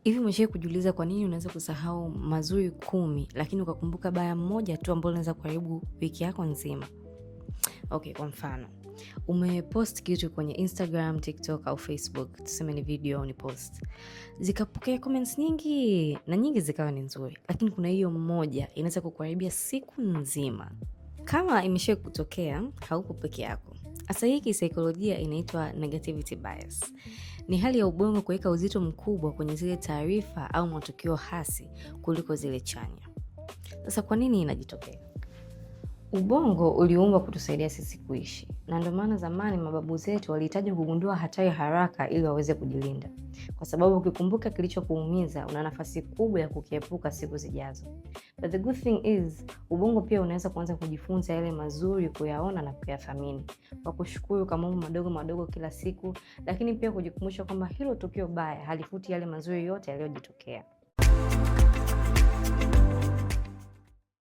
Hivi umeshawahi kujiuliza kwa nini unaweza kusahau mazuri 10 lakini ukakumbuka baya moja tu ambalo linaweza kuharibu wiki yako nzima? Okay, kwa mfano, umepost kitu kwenye Instagram, TikTok au Facebook, tuseme ni video au ni post. Zikapokea comments nyingi na nyingi zikawa ni nzuri, lakini kuna hiyo moja inaweza kukuharibia siku nzima. Kama imeshawahi kutokea, hauko peke yako. Hasa hii kisaikolojia inaitwa negativity bias. Ni hali ya ubongo kuweka uzito mkubwa kwenye zile taarifa au matukio hasi kuliko zile chanya. Sasa kwa nini inajitokea? Ubongo uliumbwa kutusaidia sisi kuishi. Na ndio maana zamani mababu zetu walihitaji kugundua hatari haraka ili waweze kujilinda. Kwa sababu ukikumbuka kilichokuumiza, una nafasi kubwa ya kukiepuka siku zijazo. But the good thing is, ubongo pia unaweza kuanza kujifunza yale mazuri, kuyaona na kuyathamini. Kwa kushukuru kwa mambo madogo madogo kila siku, lakini pia kujikumbusha kwamba hilo tukio baya halifuti yale mazuri yote yaliyojitokea.